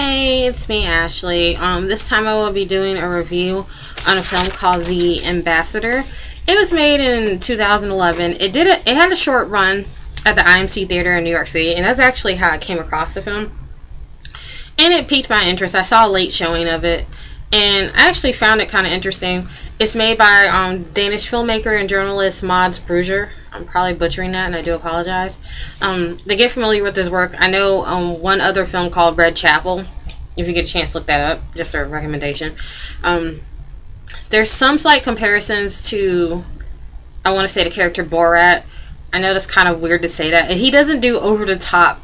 Hey, it's me, Ashley. This time I will be doing a review on a film called The Ambassador. It was made in 2011. It had a short run at the IMC Theater in New York City, and that's actually how I came across the film. And it piqued my interest. I saw a late showing of it, and I actually found it kind of interesting. It's made by Danish filmmaker and journalist Mads Brugger. I'm probably butchering that, and I do apologize. To get familiar with his work, I know one other film called Red Chapel. If you get a chance to look that up, just a recommendation. There's some slight comparisons to, I want to say, the character Borat. I know that's kind of weird to say that. And he doesn't do over-the-top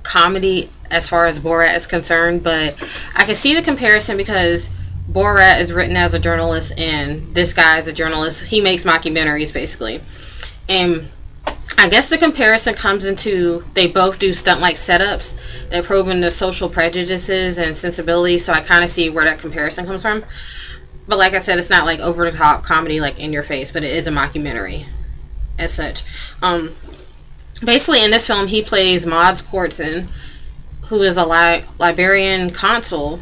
comedy as far as Borat is concerned, but I can see the comparison because Borat is written as a journalist and this guy is a journalist. He makes mockumentaries, basically. And I guess the comparison comes into they both do stunt-like setups that probe into social prejudices and sensibilities, so I kind of see where that comparison comes from. But like I said, it's not like over-the-top comedy, like in your face, but it is a mockumentary as such. Basically, in this film, he plays Mads Brugger, who is a Liberian consul.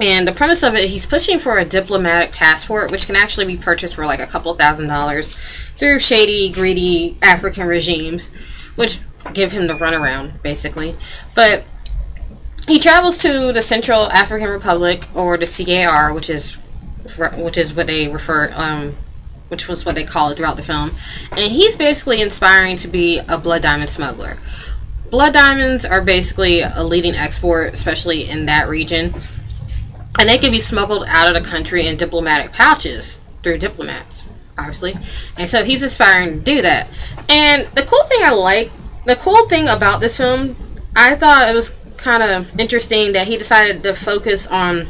And the premise of it, he's pushing for a diplomatic passport, which can actually be purchased for like a couple $1,000s through shady, greedy African regimes, which give him the runaround, basically. But he travels to the Central African Republic, or the CAR, which is what they which was what they call it throughout the film. And he's basically inspiring to be a blood diamond smuggler. Blood diamonds are basically a leading export, especially in that region. And they can be smuggled out of the country in diplomatic pouches through diplomats, obviously. And so he's aspiring to do that. And the cool thing about this film, I thought it was kind of interesting that he decided to focus on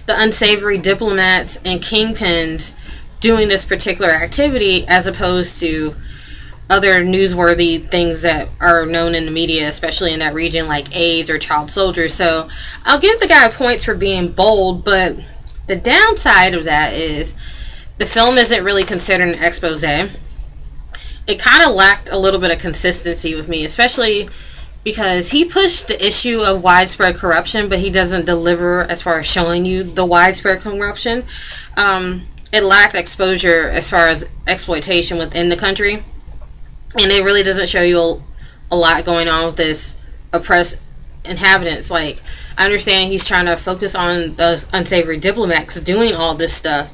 the unsavory diplomats and kingpins doing this particular activity as opposed to other newsworthy things that are known in the media, especially in that region, like AIDS or child soldiers. So I'll give the guy points for being bold, but the downside of that is the film isn't really considered an expose. It kind of lacked a little bit of consistency with me, especially because he pushed the issue of widespread corruption, but he doesn't deliver as far as showing you the widespread corruption. It lacked exposure as far as exploitation within the country. And it really doesn't show you a lot going on with this oppressed inhabitants. Like, I understand he's trying to focus on those unsavory diplomats doing all this stuff.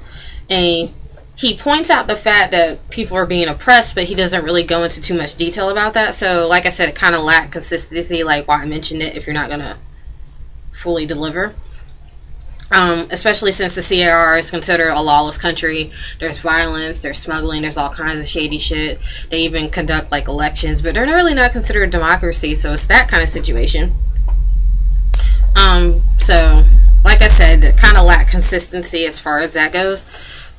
And he points out the fact that people are being oppressed, but he doesn't really go into too much detail about that. So, like I said, it kind of lacked consistency, like why I mentioned it, if you're not going to fully deliver. Especially since the CAR is considered a lawless country. There's violence, there's smuggling, there's all kinds of shady shit. They even conduct like elections, but they're really not considered a democracy, so it's that kind of situation. So like I said, it kind of lacked consistency as far as that goes.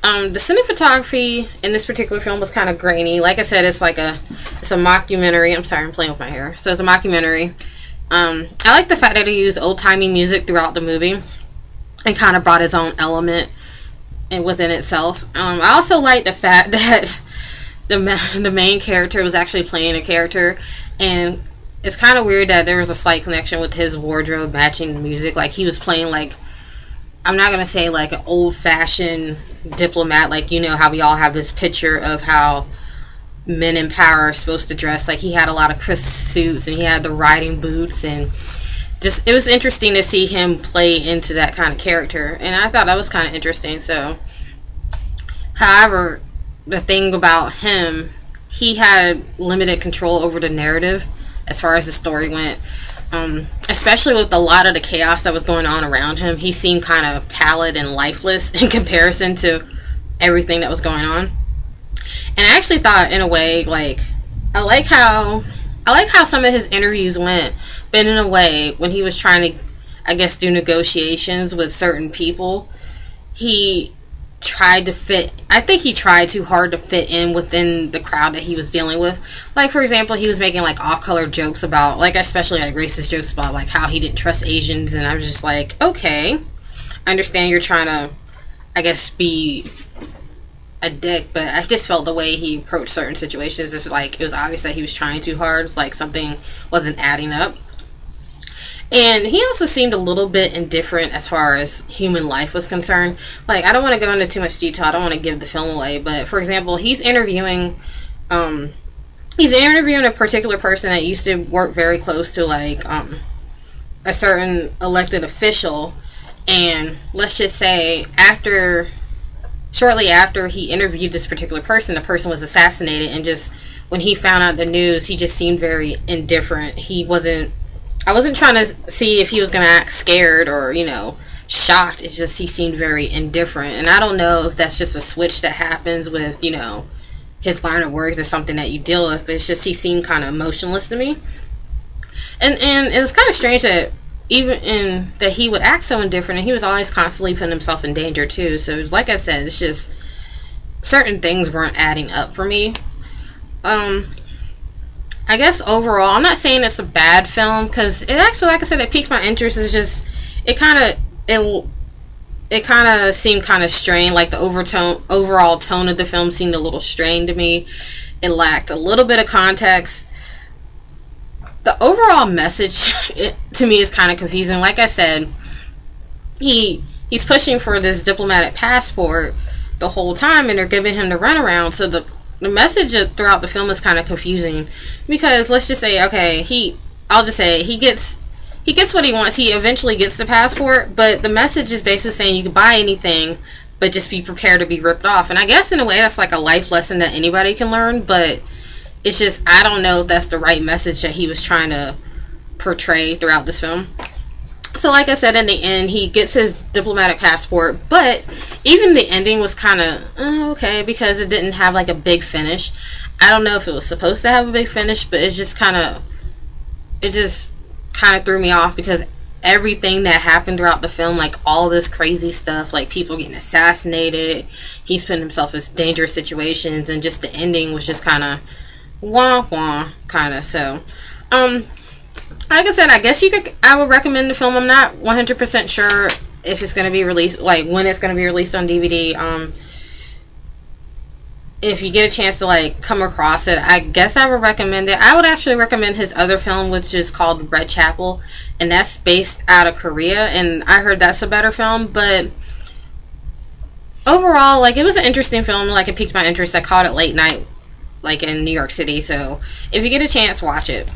The cinematography in this particular film was kind of grainy. Like I said, it's a mockumentary. I'm sorry, I'm playing with my hair. So it's a mockumentary. I like the fact that he used old-timey music throughout the movie. And kind of brought his own element within itself. I also like the fact that the main character was actually playing a character, and it's kind of weird that there was a slight connection with his wardrobe matching the music. Like, he was playing, like, I'm not gonna say like an old-fashioned diplomat, like, you know how we all have this picture of how men in power are supposed to dress. Like, he had a lot of crisp suits and he had the riding boots, and just, it was interesting to see him play into that kind of character, and I thought that was kind of interesting. So, however, the thing about him, he had limited control over the narrative as far as the story went, especially with a lot of the chaos that was going on around him. He seemed kind of pallid and lifeless in comparison to everything that was going on. And I actually thought, in a way, like, I like how some of his interviews went, but in a way, when he was trying to, I guess, do negotiations with certain people, he tried to fit, I think he tried too hard to fit in within the crowd that he was dealing with. Like, for example, he was making, like, off-color jokes about, like, especially, like, racist jokes about, like, how he didn't trust Asians, and I was just like, okay, I understand you're trying to, I guess, be a dick, but I just felt the way he approached certain situations, it's like, it was obvious that he was trying too hard, like something wasn't adding up. And he also seemed a little bit indifferent as far as human life was concerned. Like, I don't want to go into too much detail. I don't want to give the film away. But, for example, he's interviewing a particular person that used to work very close to, like, a certain elected official. And let's just say shortly after he interviewed this particular person, the person was assassinated. And just when he found out the news, he just seemed very indifferent. I wasn't trying to see if he was going to act scared or, shocked. It's just he seemed very indifferent. And I don't know if that's just a switch that happens with, his line of work or something that you deal with. It's just he seemed kind of emotionless to me. And it was kind of strange that that he would act so indifferent, and he was always constantly putting himself in danger too. So, like I said, it's just certain things weren't adding up for me. I guess overall, I'm not saying it's a bad film, because it actually, like I said, it piqued my interest. It's just, it kind of seemed kind of strained. Like, the overall tone of the film seemed a little strained to me. It lacked a little bit of context. The overall message, to me, is kind of confusing. Like I said, he's pushing for this diplomatic passport the whole time, and they're giving him the runaround. So the message throughout the film is kind of confusing, because let's just say, okay, he gets what he wants. He eventually gets the passport, but the message is basically saying you can buy anything, but just be prepared to be ripped off. And I guess in a way that's like a life lesson that anybody can learn, but it's just, I don't know if that's the right message that he was trying to portray throughout this film. So like I said, in the end, he gets his diplomatic passport, but even the ending was kind of okay, because it didn't have like a big finish. I don't know if it was supposed to have a big finish, but it just kind of threw me off, because everything that happened throughout the film, like all this crazy stuff, like people getting assassinated, he's putting himself in dangerous situations, and just the ending was just kind of wah kind of. So like I said, I guess I would recommend the film. I'm not 100% sure if it's going to be released, like when it's going to be released on DVD. If you get a chance to like come across it, I guess I would recommend it. I would actually recommend his other film, which is called Red Chapel, and that's based out of Korea, and I heard that's a better film. But overall, like, it was an interesting film. Like, it piqued my interest. I caught it late night, like in New York City. So if you get a chance, watch it.